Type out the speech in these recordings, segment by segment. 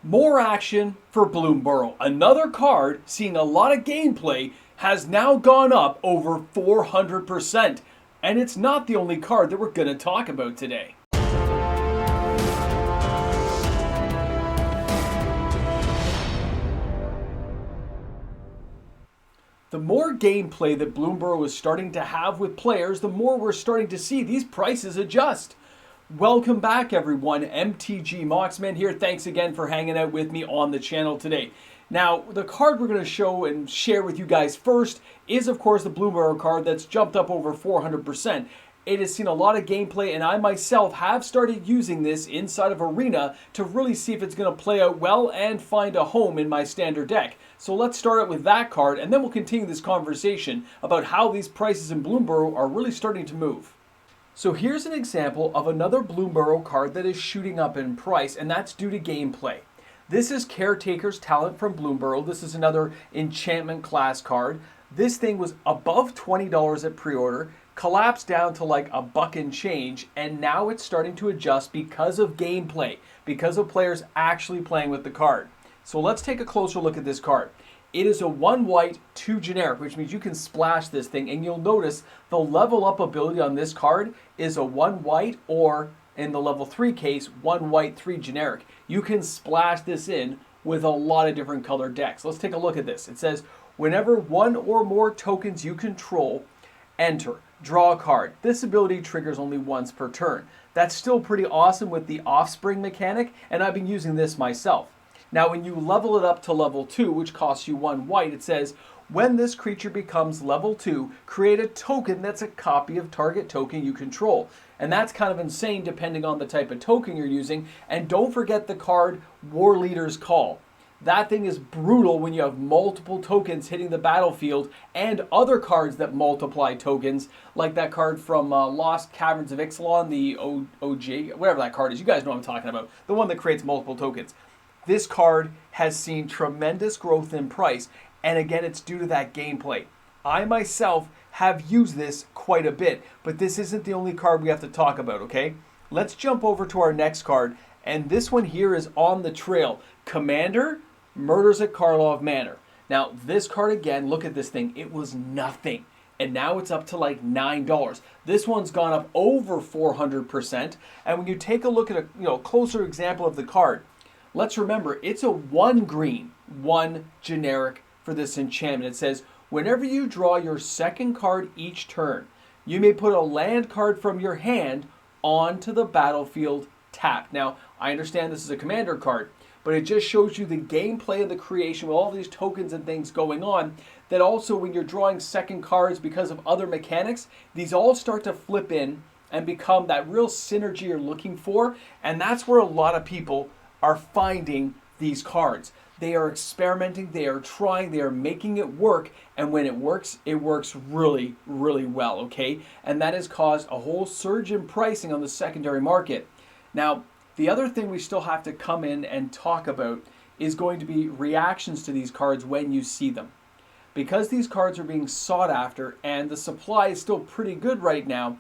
More action for Bloomburrow. Another card seeing a lot of gameplay has now gone up over 400%. And it's not the only card that we're going to talk about today. The more gameplay that Bloomburrow is starting to have with players, the more we're starting to see these prices adjust. Welcome back, everyone. MTG Moxman here. Thanks again for hanging out with me on the channel today. Now, the card we're going to show and share with you guys first is, of course, the Bloomburrow card that's jumped up over 400%. It has seen a lot of gameplay, and I myself have started using this inside of Arena to really see if it's going to play out well and find a home in my standard deck. So let's start out with that card, and then we'll continue this conversation about how these prices in Bloomburrow are really starting to move. So here's an example of another Bloomburrow card that is shooting up in price, and that's due to gameplay. This is Caretaker's Talent from Bloomburrow. This is another enchantment class card. This thing was above $20 at pre-order, collapsed down to like $1 and change, and now it's starting to adjust because of gameplay, because of players actually playing with the card. So let's take a closer look at this card. It is a 1 white, 2 generic, which means you can splash this thing, and you'll notice the level up ability on this card is a 1 white, or in the level 3 case, 1 white, 3 generic. You can splash this in with a lot of different colored decks. Let's take a look at this. It says, whenever one or more tokens you control enter, draw a card. This ability triggers only once per turn. That's still pretty awesome with the offspring mechanic, and I've been using this myself. Now, when you level it up to level 2, which costs you 1 white, it says, when this creature becomes level 2, create a token that's a copy of target token you control. And that's kind of insane depending on the type of token you're using. And don't forget the card War Leader's Call. That thing is brutal when you have multiple tokens hitting the battlefield and other cards that multiply tokens, like that card from Lost Caverns of Ixalan, the OG, whatever that card is. You guys know what I'm talking about. The one that creates multiple tokens. This card has seen tremendous growth in price, and again, it's due to that gameplay. I myself have used this quite a bit, but this isn't the only card we have to talk about, okay? Let's jump over to our next card, and this one here is On the Trail. Commander Murders at Karlov Manor. Now, this card again, look at this thing. It was nothing, and now it's up to like $9. This one's gone up over 400%, and when you take a look at a closer example of the card, let's remember, it's a 1 green, 1 generic for this enchantment. It says, whenever you draw your second card each turn, you may put a land card from your hand onto the battlefield tapped. Now, I understand this is a commander card, but it just shows you the gameplay and the creation with all these tokens and things going on, that also when you're drawing second cards because of other mechanics, these all start to flip in and become that real synergy you're looking for, and that's where a lot of people are finding these cards. They are experimenting, they are trying, they are making it work, and when it works really, really well, okay? And that has caused a whole surge in pricing on the secondary market. Now, the other thing we still have to come in and talk about is going to be reactions to these cards when you see them. Because these cards are being sought after and the supply is still pretty good right now,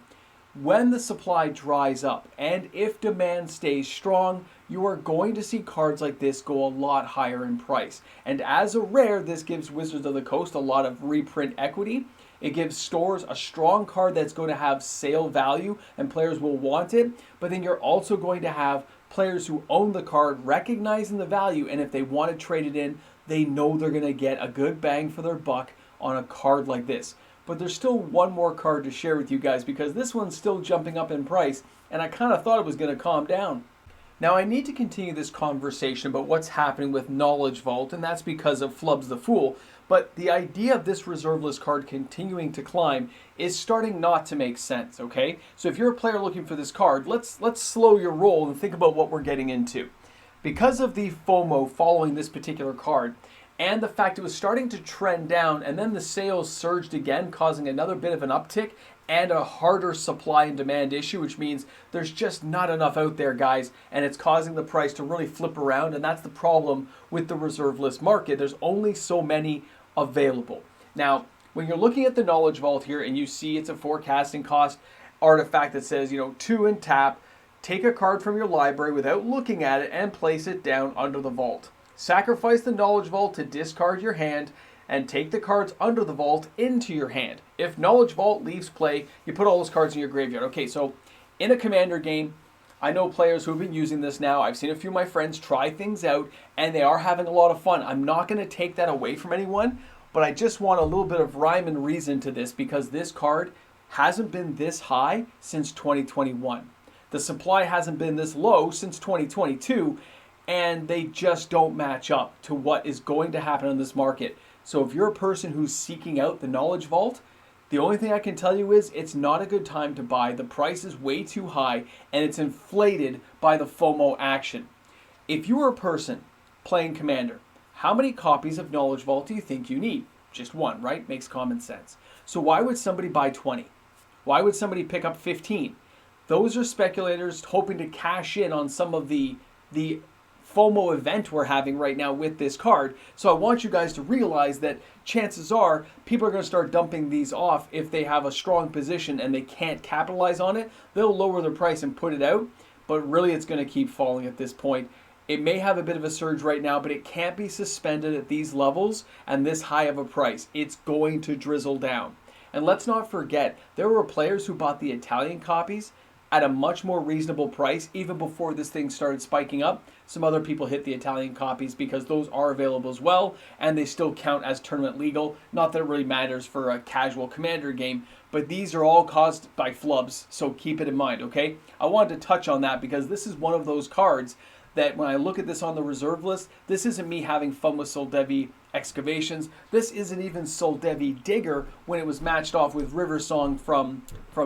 when the supply dries up and if demand stays strong, you are going to see cards like this go a lot higher in price. And as a rare, this gives Wizards of the Coast a lot of reprint equity. It gives stores a strong card that's going to have sale value and players will want it. But then you're also going to have players who own the card recognizing the value, and if they want to trade it in, they know they're going to get a good bang for their buck on a card like this. But there's still one more card to share with you guys because this one's still jumping up in price, and I kind of thought it was going to calm down. Now, I need to continue this conversation about what's happening with Knowledge Vault, and that's because of Flubs the Fool. But the idea of this reserve list card continuing to climb is starting not to make sense, okay? So if you're a player looking for this card, let's slow your roll and think about what we're getting into. Because of the FOMO following this particular card, and the fact it was starting to trend down, and then the sales surged again, causing another bit of an uptick and a harder supply and demand issue, which means there's just not enough out there, guys, and it's causing the price to really flip around, and that's the problem with the reserve list market. There's only so many available. Now, when you're looking at the Knowledge Vault here and you see it's a forecasting cost artifact that says, 2 and tap, Take a card from your library without looking at it and place it down under the vault. Sacrifice the Knowledge Vault to discard your hand and take the cards under the vault into your hand. If Knowledge Vault leaves play, you put all those cards in your graveyard. Okay, so in a Commander game, I know players who've been using this now. I've seen a few of my friends try things out, and they are having a lot of fun. I'm not going to take that away from anyone, but I just want a little bit of rhyme and reason to this because this card hasn't been this high since 2021. The supply hasn't been this low since 2022, and they just don't match up to what is going to happen in this market. So if you're a person who's seeking out the Knowledge Vault, the only thing I can tell you is it's not a good time to buy. The price is way too high and it's inflated by the FOMO action. If you are a person playing Commander, how many copies of Knowledge Vault do you think you need? Just one, right? Makes common sense. So why would somebody buy 20? Why would somebody pick up 15? Those are speculators hoping to cash in on some of the FOMO event we're having right now with this card. So I want you guys to realize that chances are people are going to start dumping these off if they have a strong position and they can't capitalize on it. They'll lower their price and put it out, but really it's going to keep falling at this point. It may have a bit of a surge right now, but it can't be suspended at these levels and this high of a price. It's going to drizzle down. And let's not forget, there were players who bought the Italian copies at a much more reasonable price even before this thing started spiking up. Some other people hit the Italian copies because those are available as well, and they still count as tournament legal. Not that it really matters for a casual Commander game, but these are all caused by flubs, so keep it in mind, okay? I wanted to touch on that because this is one of those cards that when I look at this on the reserve list, this isn't me having fun with Soldevi Excavations. This isn't even Soldevi Digger when it was matched off with River Song from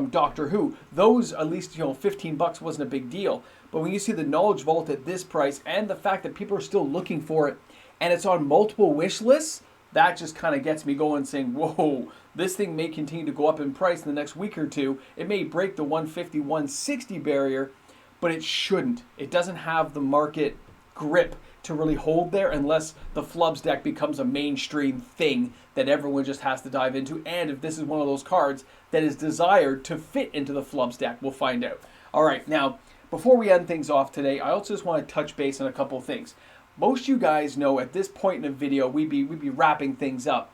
Doctor Who. Those, at least, $15 wasn't a big deal. But when you see the Knowledge Vault at this price and the fact that people are still looking for it and it's on multiple wish lists, that just kind of gets me going saying, whoa, this thing may continue to go up in price in the next week or two. It may break the 150, 160 barrier, but it shouldn't. It doesn't have the market grip to really hold there unless the Flubs deck becomes a mainstream thing that everyone just has to dive into. And if this is one of those cards that is desired to fit into the Flubs deck, we'll find out. All right, now, before we end things off today, I also just want to touch base on a couple of things. Most of you guys know at this point in the video, we'd be wrapping things up.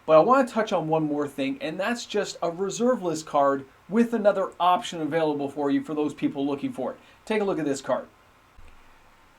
But I want to touch on one more thing, and that's just a reserve list card with another option available for you for those people looking for it. Take a look at this card.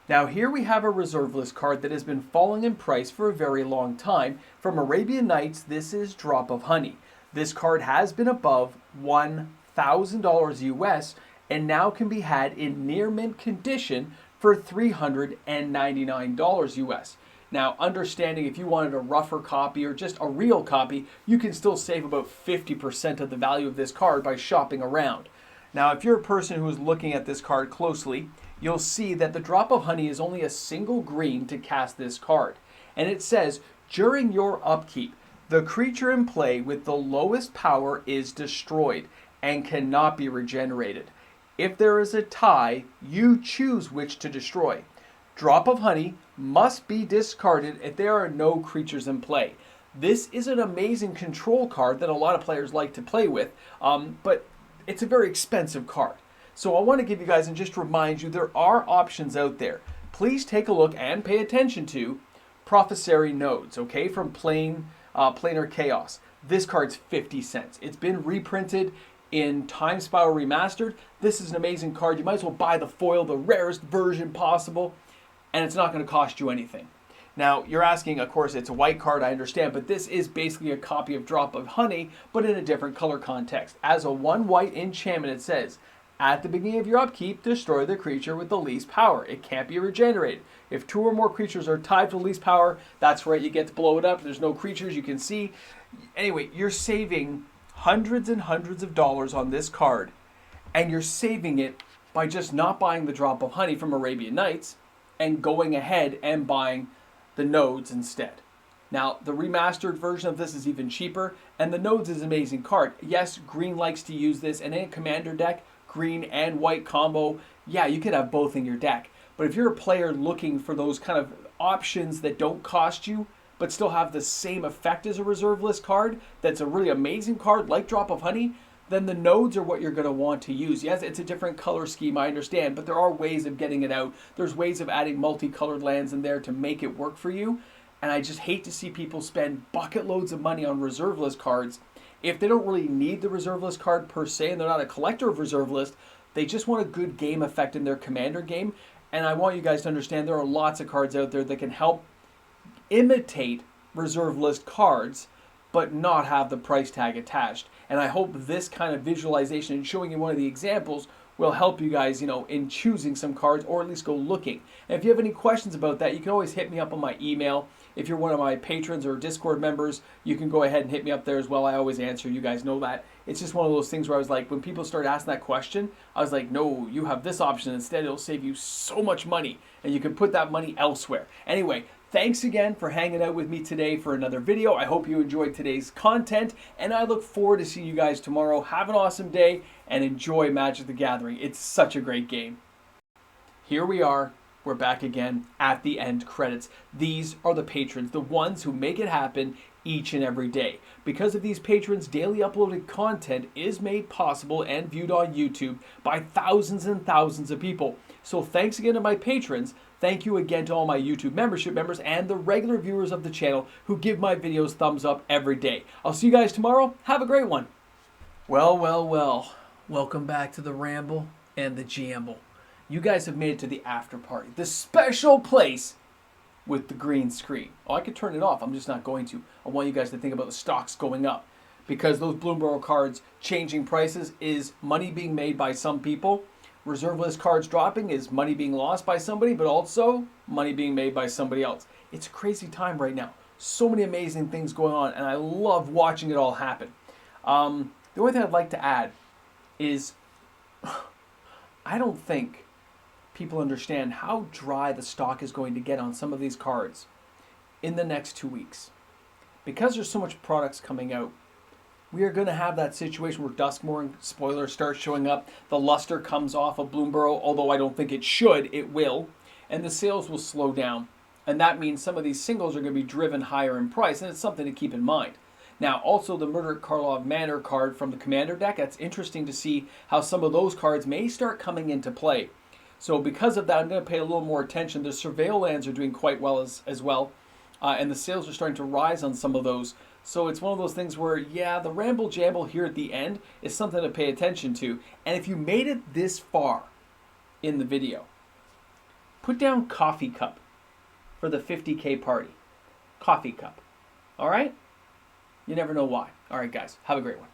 Now here we have a reserve list card that has been falling in price for a very long time. From Arabian Nights, this is Drop of Honey. This card has been above $1,000 US and now can be had in near mint condition for $399 US. Now, understanding if you wanted a rougher copy or just a real copy, you can still save about 50% of the value of this card by shopping around. Now, if you're a person who is looking at this card closely, you'll see that the Drop of Honey is only a single green to cast this card. And it says, during your upkeep, the creature in play with the lowest power is destroyed and cannot be regenerated. If there is a tie, you choose which to destroy. Drop of Honey must be discarded if there are no creatures in play. This is an amazing control card that a lot of players like to play with, but it's a very expensive card. So I want to give you guys and just remind you there are options out there. Please take a look and pay attention to Professary Nodes, okay, from Planar Chaos. This card's 50 cents. It's been reprinted in Time Spiral Remastered. This is an amazing card. You might as well buy the foil, the rarest version possible, and it's not going to cost you anything. Now, you're asking, of course, it's a white card, I understand, but this is basically a copy of Drop of Honey, but in a different color context. As a 1-white enchantment, it says, at the beginning of your upkeep, destroy the creature with the least power. It can't be regenerated. If 2 or more creatures are tied to the least power, that's right, you get to blow it up. There's no creatures you can see. Anyway, you're saving hundreds and hundreds of dollars on this card, and you're saving it by just not buying the Drop of Honey from Arabian Nights and going ahead and buying the Nodes instead. Now, the remastered version of this is even cheaper, and the Nodes is an amazing card. Yes, green likes to use this, and in a Commander deck, green and white combo, yeah, you could have both in your deck. But if you're a player looking for those kind of options that don't cost you, but still have the same effect as a reserve list card, that's a really amazing card like Drop of Honey, then the nodes are what you're going to want to use. Yes, it's a different color scheme, I understand, but there are ways of getting it out. There's ways of adding multicolored lands in there to make it work for you. And I just hate to see people spend bucket loads of money on reserve list cards if they don't really need the reserve list card per se and they're not a collector of reserve list. They just want a good game effect in their commander game. And I want you guys to understand there are lots of cards out there that can help imitate reserve list cards but not have the price tag attached. And I hope this kind of visualization and showing you one of the examples will help you guys, in choosing some cards, or at least go looking. And if you have any questions about that, you can always hit me up on my email. If you're one of my patrons or Discord members, you can go ahead and hit me up there as well. I always answer. You guys know that. It's just one of those things where I was like, when people start asking that question, I was like, no, you have this option instead. It'll save you so much money, and you can put that money elsewhere. Anyway, thanks again for hanging out with me today for another video. I hope you enjoyed today's content, and I look forward to seeing you guys tomorrow. Have an awesome day, and enjoy Magic the Gathering. It's such a great game. Here we are. We're back again at the end credits. These are the patrons, the ones who make it happen each and every day. Because of these patrons, daily uploaded content is made possible and viewed on YouTube by thousands and thousands of people. So thanks again to my patrons. Thank you again to all my YouTube membership members and the regular viewers of the channel who give my videos thumbs up every day. I'll see you guys tomorrow. Have a great one. Well, well, well. Welcome back to the Ramble and the Jamble. You guys have made it to the after party, the special place with the green screen. Oh, I could turn it off. I'm just not going to. I want you guys to think about the stocks going up, because those Bloomburrow cards changing prices is money being made by some people. Reserve list cards dropping is money being lost by somebody, but also money being made by somebody else. It's a crazy time right now. So many amazing things going on, and I love watching it all happen. The only thing I'd like to add is I don't think people understand how dry the stock is going to get on some of these cards in the next 2 weeks. Because there's so much products coming out, we are going to have that situation where Duskmoor and spoilers start showing up. The luster comes off of Bloomburrow, although I don't think it should, it will. And the sales will slow down. And that means some of these singles are going to be driven higher in price, and it's something to keep in mind. Now, also the Murder at Karlov Manor card from the Commander deck, that's interesting to see how some of those cards may start coming into play. So because of that, I'm going to pay a little more attention. The Surveil lands are doing quite well as well. And the sales are starting to rise on some of those. So it's one of those things where, yeah, the ramble jamble here at the end is something to pay attention to. And if you made it this far in the video, put down coffee cup for the 50K party. Coffee cup. All right? You never know why. All right, guys. Have a great one.